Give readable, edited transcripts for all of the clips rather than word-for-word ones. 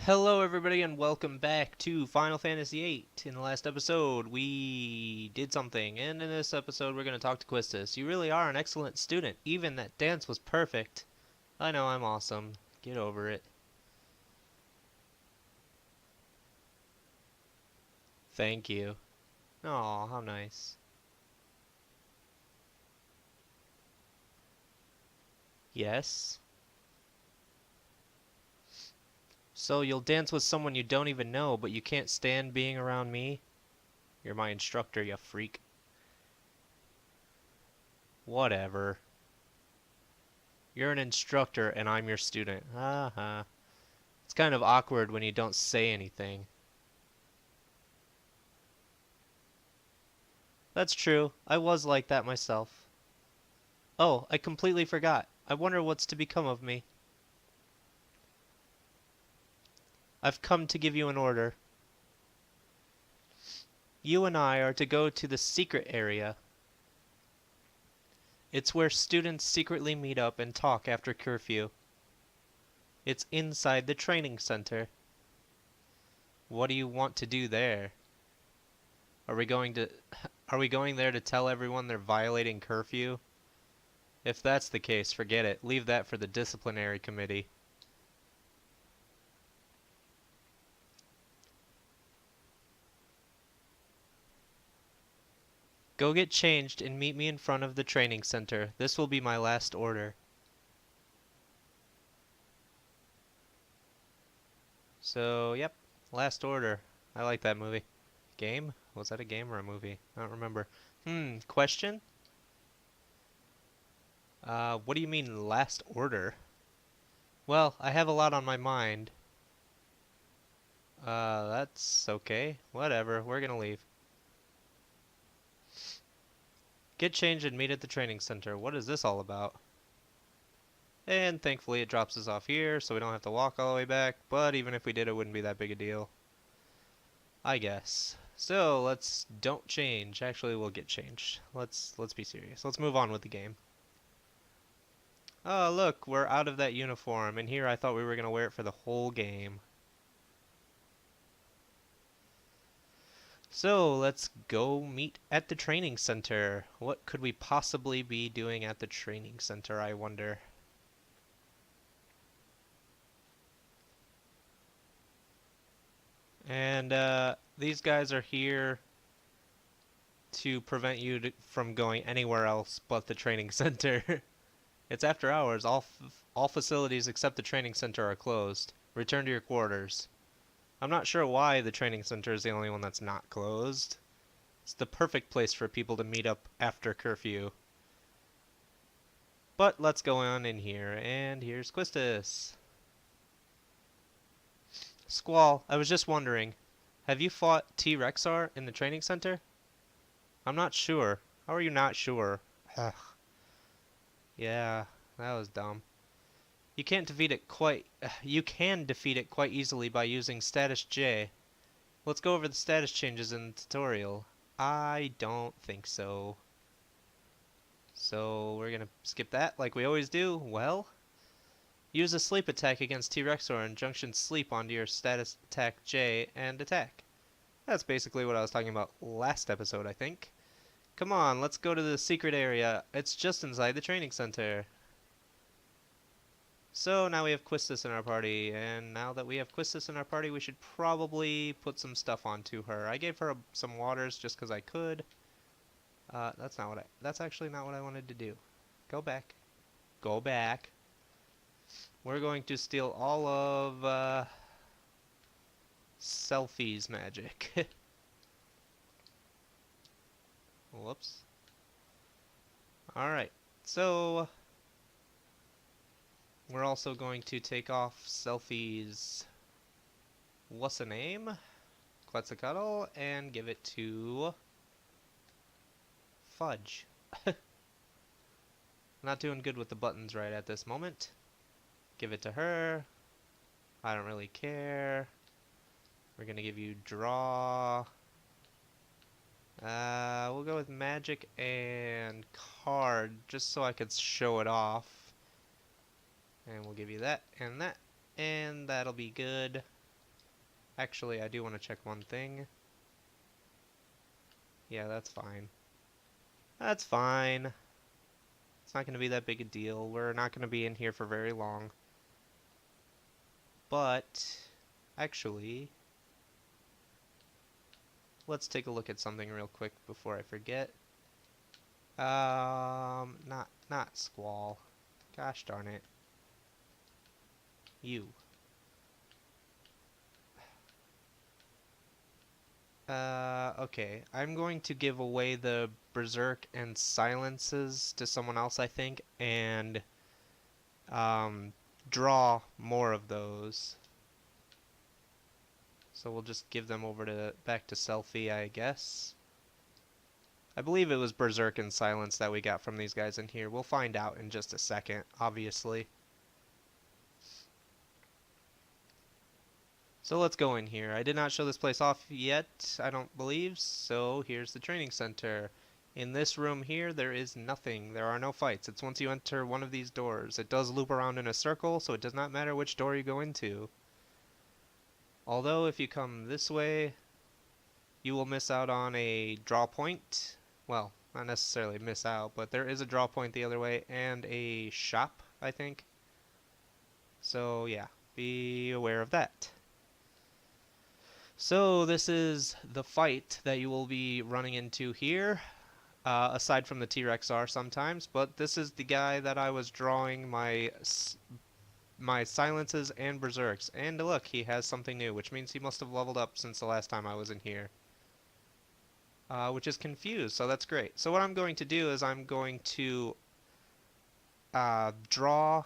Hello everybody and welcome back to Final Fantasy VIII. In the last episode, we did something, and in this episode we're going to talk to Quistis. You really are an excellent student. Even that dance was perfect. I know I'm awesome. Get over it. Thank you. Aw, how nice. Yes? So you'll dance with someone you don't even know, but you can't stand being around me? You're my instructor, you freak. Whatever. You're an instructor and I'm your student. Haha. It's kind of awkward when you don't say anything. That's true. I was like that myself. Oh, I completely forgot. I wonder what's to become of me. I've come to give you an order. You and I are to go to the secret area. It's where students secretly meet up and talk after curfew. It's inside the training center. What do you want to do there? Are we going to are we going there to tell everyone they're violating curfew? If that's the case, forget it. Leave that for the disciplinary committee. Go get changed and meet me in front of the training center. This will be my last order. So, yep, last order. I like that movie. Game? Was that a game or a movie? I don't remember. Question? What do you mean last order? Well, I have a lot on my mind. That's okay. Whatever, we're gonna leave. Get changed and meet at the training center. What is this all about? And thankfully it drops us off here, so we don't have to walk all the way back, but even if we did, it wouldn't be that big a deal. I guess. So, don't change. Actually, we'll get changed. Let's be serious. Let's move on with the game. Oh, look, we're out of that uniform, and here I thought we were going to wear it for the whole game. So, let's go meet at the training center. What could we possibly be doing at the training center, I wonder? And, these guys are here to prevent you from going anywhere else but the training center. It's after hours. All facilities except the training center are closed. Return to your quarters. I'm not sure why the training center is the only one that's not closed. It's the perfect place for people to meet up after curfew. But let's go on in here, and here's Quistis. Squall, I was just wondering, have you fought T-Rexar in the training center? I'm not sure. How are you not sure? Ugh. Yeah, that was dumb. You can defeat it quite easily by using status J. Let's go over the status changes in the tutorial. I don't think so. So we're gonna skip that like we always do. Well, use a sleep attack against T-Rexor and junction sleep onto your status attack J and attack. That's basically what I was talking about last episode, I think. Come on, let's go to the secret area. It's just inside the training center. So now we have Quistis in our party, and now that we have Quistis in our party, we should probably put some stuff onto her. I gave her some waters just because I could. That's actually not what I wanted to do. Go back. Go back. We're going to steal all of, Selfie's magic. Whoops. Alright, so we're also going to take off Selfie's what's the name? Quetzalcoatl, and give it to Fudge. Not doing good with the buttons right at this moment. Give it to her. I don't really care. We're gonna give you Draw. We'll go with Magic and Card, just so I could show it off. And we'll give you that, and that'll be good. Actually, I do want to check one thing. Yeah, that's fine. That's fine. It's not going to be that big a deal. We're not going to be in here for very long. But, actually, let's take a look at something real quick before I forget. Not Squall. Gosh darn it. You. Okay. I'm going to give away the Berserk and Silences to someone else, I think, and, draw more of those. So we'll just give them over to, back to Selfie, I guess. I believe it was Berserk and Silence that we got from these guys in here. We'll find out in just a second, obviously. So let's go in here. I did not show this place off yet, I don't believe, so here's the training center. In this room here, there is nothing. There are no fights. It's once you enter one of these doors. It does loop around in a circle, so it does not matter which door you go into. Although, if you come this way, you will miss out on a draw point. Well, not necessarily miss out, but there is a draw point the other way, and a shop, I think. So, yeah, be aware of that. So this is the fight that you will be running into here, aside from the T-Rexar sometimes, but this is the guy that I was drawing my Silences and Berserks. And look, he has something new, which means he must have leveled up since the last time I was in here. Which is confused, so that's great. So what I'm going to do is I'm going to draw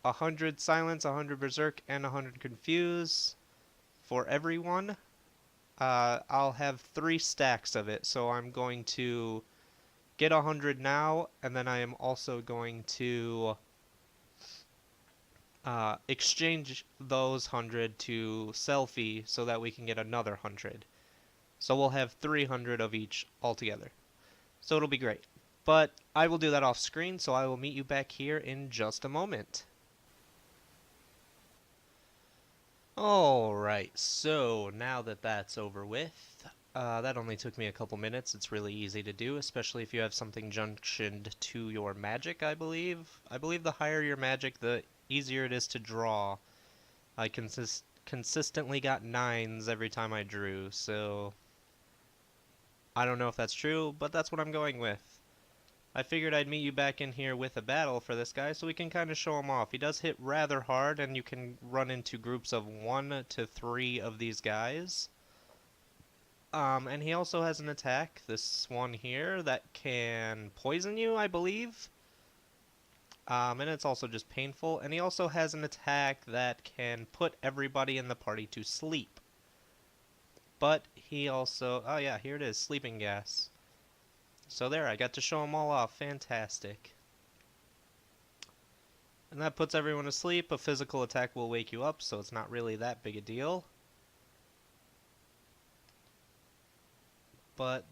100 Silence, 100 Berserk, and 100 Confuse for everyone. I'll have 3 stacks of it, so I'm going to get 100 now, and then I am also going to exchange those 100 to Selfie so that we can get another 100. So we'll have 300 of each altogether. So it'll be great. But I will do that off screen, so I will meet you back here in just a moment. Alright, so now that that's over with, that only took me a couple minutes. It's really easy to do, especially if you have something junctioned to your magic, I believe. I believe the higher your magic, the easier it is to draw. I consistently got 9s every time I drew, so I don't know if that's true, but that's what I'm going with. I figured I'd meet you back in here with a battle for this guy so we can kind of show him off. He does hit rather hard, and you can run into groups of 1 to 3 of these guys. And he also has an attack, this one here, that can poison you, I believe. And it's also just painful. And he also has an attack that can put everybody in the party to sleep. But he also... oh yeah, here it is, sleeping gas. So there, I got to show them all off. Fantastic. And that puts everyone to sleep. A physical attack will wake you up, so it's not really that big a deal. But,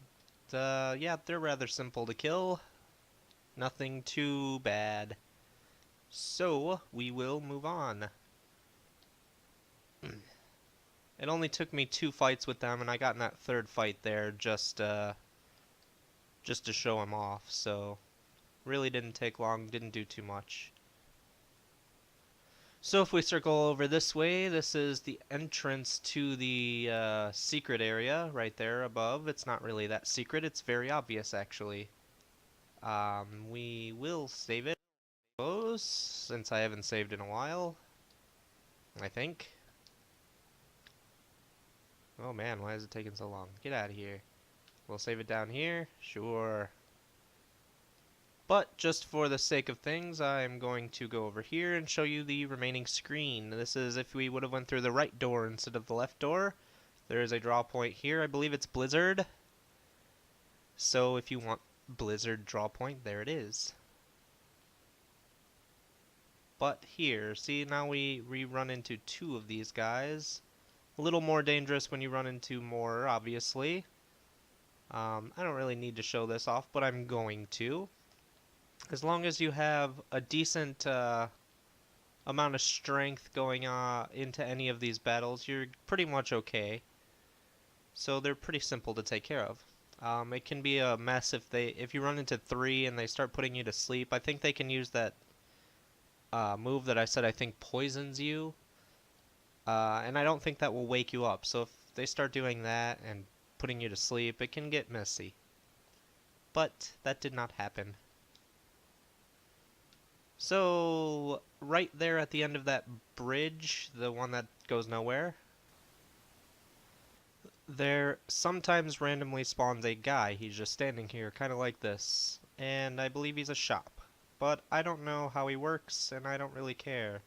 yeah, they're rather simple to kill. Nothing too bad. So, we will move on. It only took me 2 fights with them, and I got in that 3rd fight there just to show him off, so really didn't take long, didn't do too much. So if we circle over this way, this is the entrance to the secret area right there above. It's not really that secret, it's very obvious actually. We will save it, I suppose, since I haven't saved in a while, I think. Oh man, why is it taking so long? Get out of here. We'll save it down here, sure. But just for the sake of things, I'm going to go over here and show you the remaining screen. This is if we would have went through the right door instead of the left door. There is a draw point here. I believe it's Blizzard. So if you want Blizzard draw point, there it is. But here, see, now we run into 2 of these guys. A little more dangerous when you run into more, obviously. I don't really need to show this off, but I'm going to. As long as you have a decent amount of strength going into any of these battles, you're pretty much okay. So they're pretty simple to take care of. It can be a mess if you run into 3 and they start putting you to sleep. I think they can use that move that I said I think poisons you. And I don't think that will wake you up. So if they start doing that and putting you to sleep, it can get messy. But that did not happen. So right there at the end of that bridge, the one that goes nowhere, there sometimes randomly spawns a guy. He's just standing here, kind of like this. And I believe he's a shop. But I don't know how he works, and I don't really care.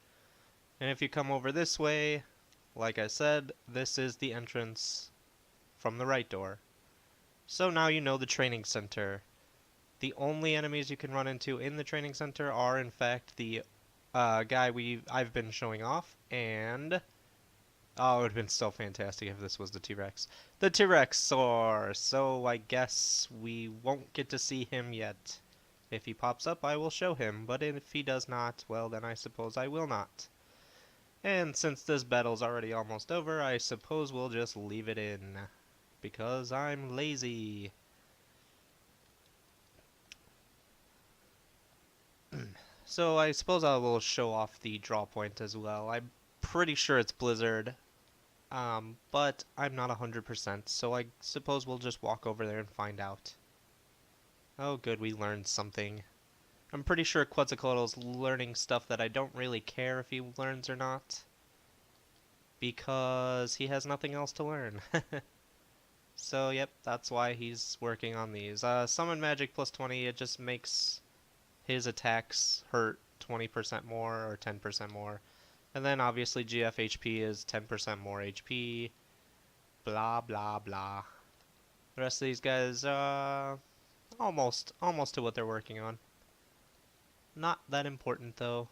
And if you come over this way, like I said, this is the entrance from the right door. So now you know the training center. The only enemies you can run into in the training center are, in fact, the guy I've been showing off, and oh, it would have been so fantastic if this was the T-Rex. The T-Rexor! So I guess we won't get to see him yet. If he pops up, I will show him, but if he does not, well, then I suppose I will not. And since this battle's already almost over, I suppose we'll just leave it in. Because I'm lazy. So I suppose I will show off the draw point as well. I'm pretty sure it's Blizzard, but I'm not 100%, so I suppose we'll just walk over there and find out. Oh good, we learned something. I'm pretty sure Quetzalcoatl's learning stuff that I don't really care if he learns or not, because he has nothing else to learn. So yep, that's why he's working on these. Summon Magic plus 20, it just makes his attacks hurt 20% more or 10% more. And then obviously GF HP is 10% more HP. Blah blah blah. The rest of these guys, almost to what they're working on. Not that important though.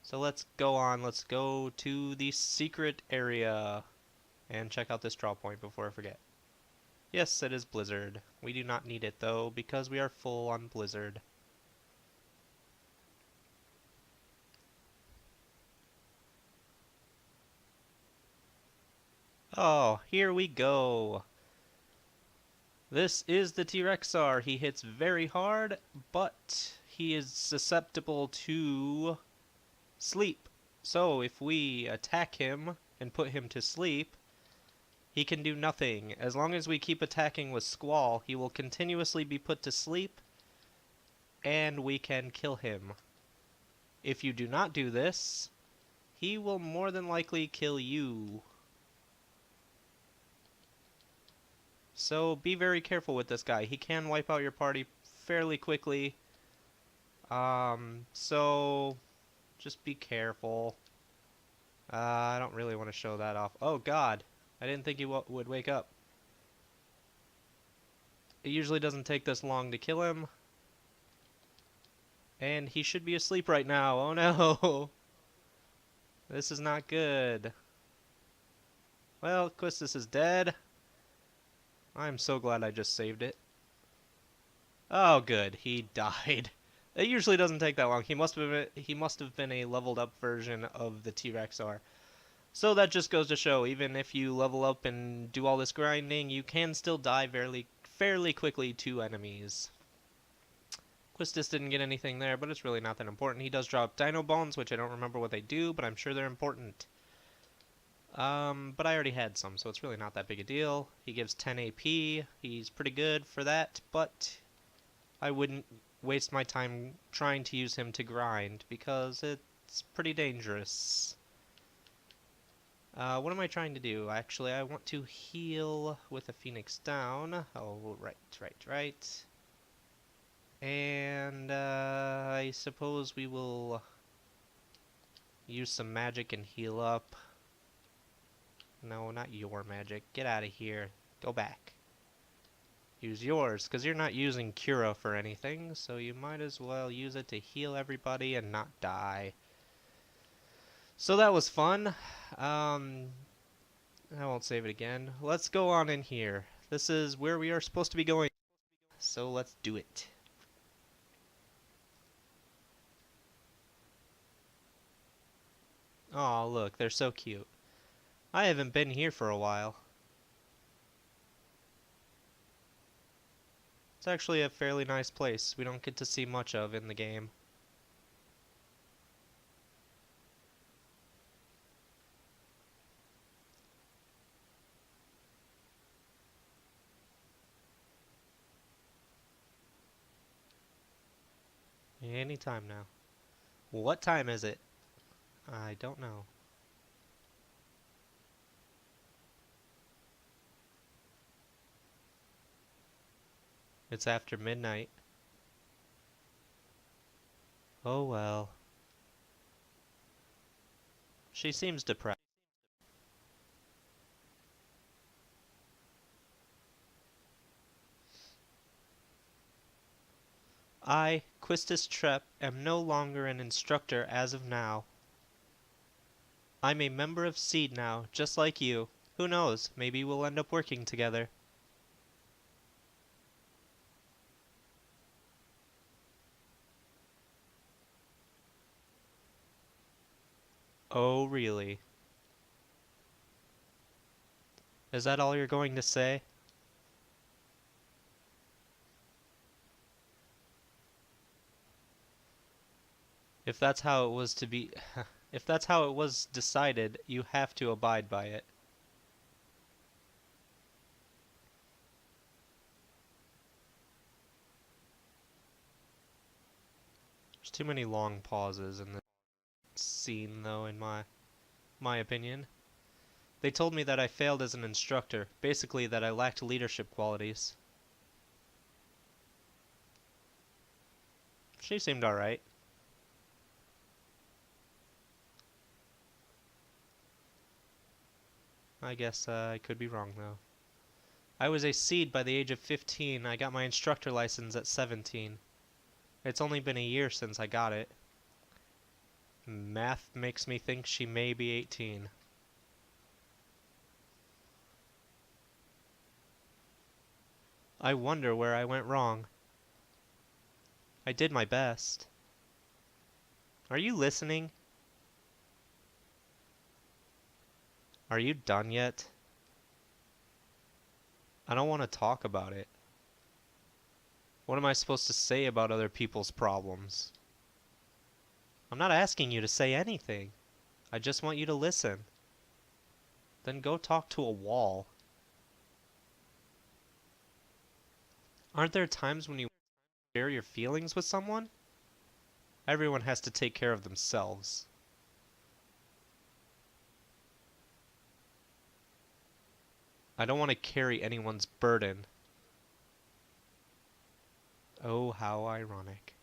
So let's go on. Let's go to the secret area and check out this draw point before I forget. Yes, it is Blizzard. We do not need it though because we are full on Blizzard. Oh, here we go. This is the T-Rexar. He hits very hard, but he is susceptible to sleep. So if we attack him and put him to sleep, he can do nothing. As long as we keep attacking with Squall, he will continuously be put to sleep, and we can kill him. If you do not do this, he will more than likely kill you. So be very careful with this guy. He can wipe out your party fairly quickly. So just be careful. I don't really want to show that off. Oh god, I didn't think he would wake up. It usually doesn't take this long to kill him. And he should be asleep right now. Oh no! This is not good. Well, Quistis is dead. I'm so glad I just saved it. Oh good, he died. It usually doesn't take that long. He must have been a leveled up version of the T-Rexar. So that just goes to show, even if you level up and do all this grinding, you can still die fairly quickly to enemies. Quistis didn't get anything there, but it's really not that important. He does drop Dino Bones, which I don't remember what they do, but I'm sure they're important. But I already had some, so it's really not that big a deal. He gives 10 AP. He's pretty good for that, but I wouldn't waste my time trying to use him to grind, because it's pretty dangerous. What am I trying to do? Actually, I want to heal with a Phoenix down. Oh, right. And, I suppose we will use some magic and heal up. No, not your magic. Get out of here. Go back. Use yours, because you're not using Cura for anything, so you might as well use it to heal everybody and not die. So that was fun. I won't save it again. Let's go on in here. This is where we are supposed to be going, so let's do it. Aw, look, they're so cute. I haven't been here for a while. It's actually a fairly nice place we don't get to see much of in the game. Anytime now. What time is it? I don't know. It's after midnight. Oh well. She seems depressed. I, Quistis Trep, am no longer an instructor as of now. I'm a member of Seed now, just like you. Who knows, maybe we'll end up working together. Oh, really? Is that all you're going to say? If that's how it was to be... if that's how it was decided, you have to abide by it. There's too many long pauses in this scene, though, in my opinion. They told me that I failed as an instructor, basically that I lacked leadership qualities. She seemed alright. I guess I could be wrong, though. I was a seed by the age of 15. I got my instructor license at 17. It's only been a year since I got it. Math makes me think she may be 18. I wonder where I went wrong. I did my best. Are you listening? Are you done yet? I don't want to talk about it. What am I supposed to say about other people's problems? I'm not asking you to say anything. I just want you to listen. Then go talk to a wall. Aren't there times when you share your feelings with someone? Everyone has to take care of themselves. I don't want to carry anyone's burden. Oh, how ironic.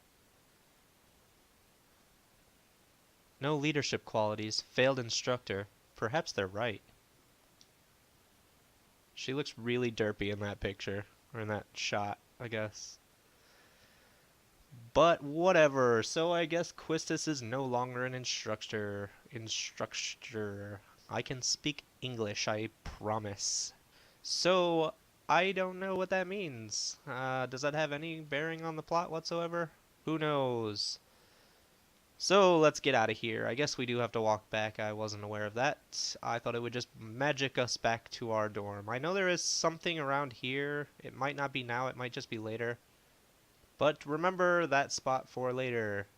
No leadership qualities, failed instructor. Perhaps they're right. She looks really derpy in that picture, or in that shot, I guess. But whatever, so I guess Quistis is no longer an instructor. I can speak English, I promise. So, I don't know what that means. Does that have any bearing on the plot whatsoever? Who knows? So, let's get out of here. I guess we do have to walk back. I wasn't aware of that. I thought it would just magic us back to our dorm. I know there is something around here. It might not be now, it might just be later. But remember that spot for later.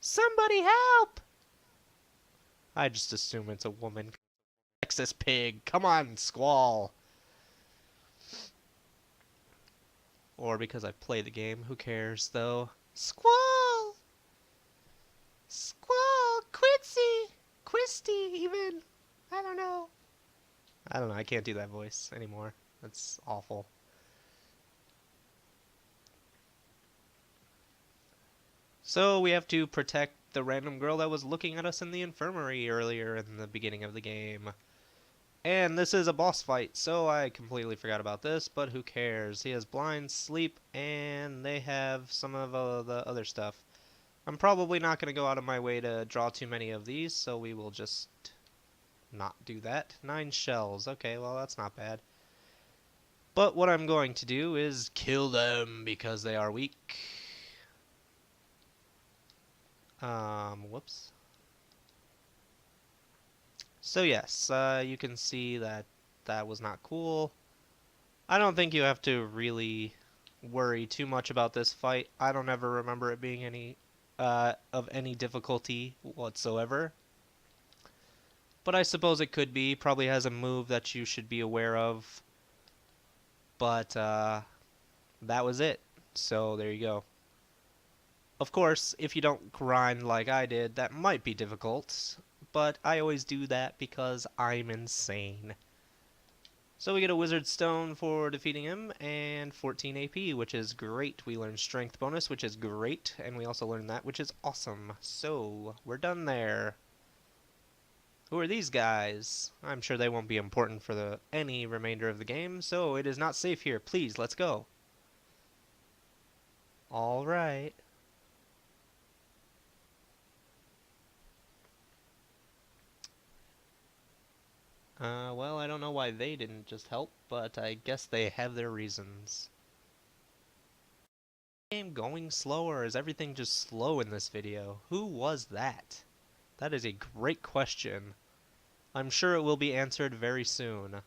Somebody help! I just assume it's a woman. Texas pig. Come on, Squall. Or because I play the game. Who cares, though? Squall! Squall! Quincy! Quisty, even. I don't know. I don't know. I can't do that voice anymore. That's awful. So we have to protect the random girl that was looking at us in the infirmary earlier in the beginning of the game. And this is a boss fight, so I completely forgot about this, but who cares? He has blind, sleep, and they have some of the other stuff. I'm probably not going to go out of my way to draw too many of these, so we will just not do that. 9 shells. Okay, well, that's not bad. But what I'm going to do is kill them because they are weak. Whoops. So yes, you can see that that was not cool. I don't think you have to really worry too much about this fight. I don't ever remember it being any of any difficulty whatsoever. But I suppose it could be. Probably has a move that you should be aware of. But that was it. So there you go. Of course, if you don't grind like I did, that might be difficult. But I always do that because I'm insane. So we get a Wizard Stone for defeating him, and 14 AP, which is great. We learn Strength bonus, which is great, and we also learn that, which is awesome. So, we're done there. Who are these guys? I'm sure they won't be important for any remainder of the game, so it is not safe here. Please, let's go. Alright. Well, I don't know why they didn't just help, but I guess they have their reasons. Game going slower? Is everything just slow in this video? Who was that? That is a great question. I'm sure it will be answered very soon.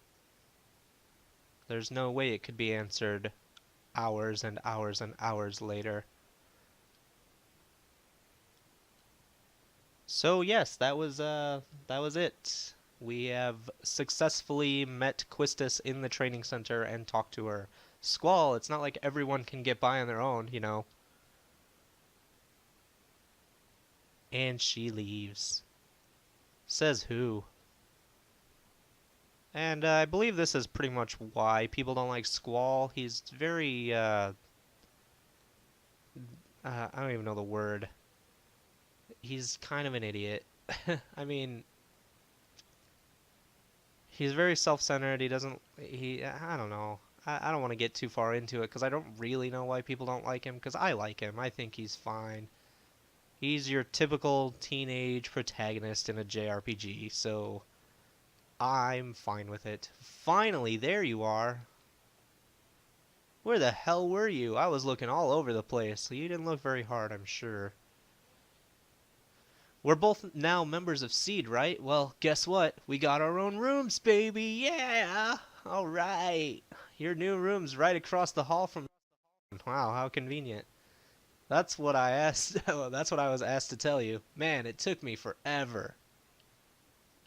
There's no way it could be answered hours and hours and hours later. So yes, that was it. We have successfully met Quistis in the training center and talked to her. Squall, it's not like everyone can get by on their own, you know. And she leaves. Says who? And I believe this is pretty much why people don't like Squall. He's very, I don't even know the word. He's kind of an idiot. I mean, he's very self-centered. I don't know. I don't want to get too far into it because I don't really know why people don't like him, because I like him. I think he's fine. He's your typical teenage protagonist in a JRPG, so I'm fine with it. Finally, there you are. Where the hell were you? I was looking all over the place, so you didn't look very hard, I'm sure. We're both now members of Seed, right? Well, guess what? We got our own rooms, baby! Yeah! Alright! Your new room's right across the hall from... Wow, how convenient. That's what I asked... That's what I was asked to tell you. Man, it took me forever.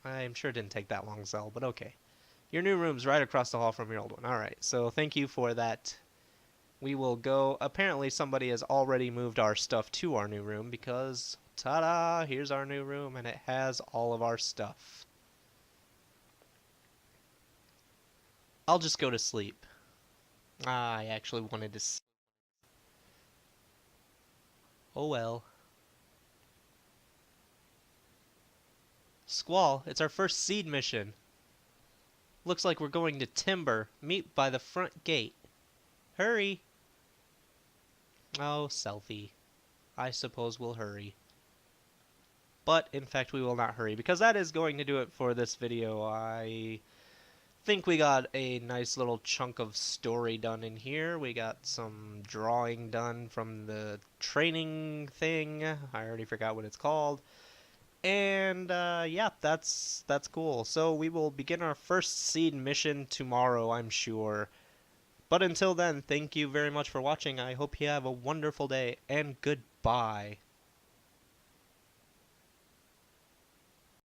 I'm sure it didn't take that long, Zell, but okay. Your new room's right across the hall from your old one. Alright, so thank you for that. We will go... Apparently somebody has already moved our stuff to our new room because... Ta-da! Here's our new room, and it has all of our stuff. I'll just go to sleep. I actually wanted to sleep. Oh well. Squall, it's our first seed mission. Looks like we're going to Timber. Meet by the front gate. Hurry! Oh, selfie. I suppose we'll hurry. But, in fact, we will not hurry, because that is going to do it for this video. I think we got a nice little chunk of story done in here. We got some drawing done from the training thing. I already forgot what it's called. And, yeah, that's cool. So we will begin our first seed mission tomorrow, I'm sure. But until then, thank you very much for watching. I hope you have a wonderful day, and goodbye.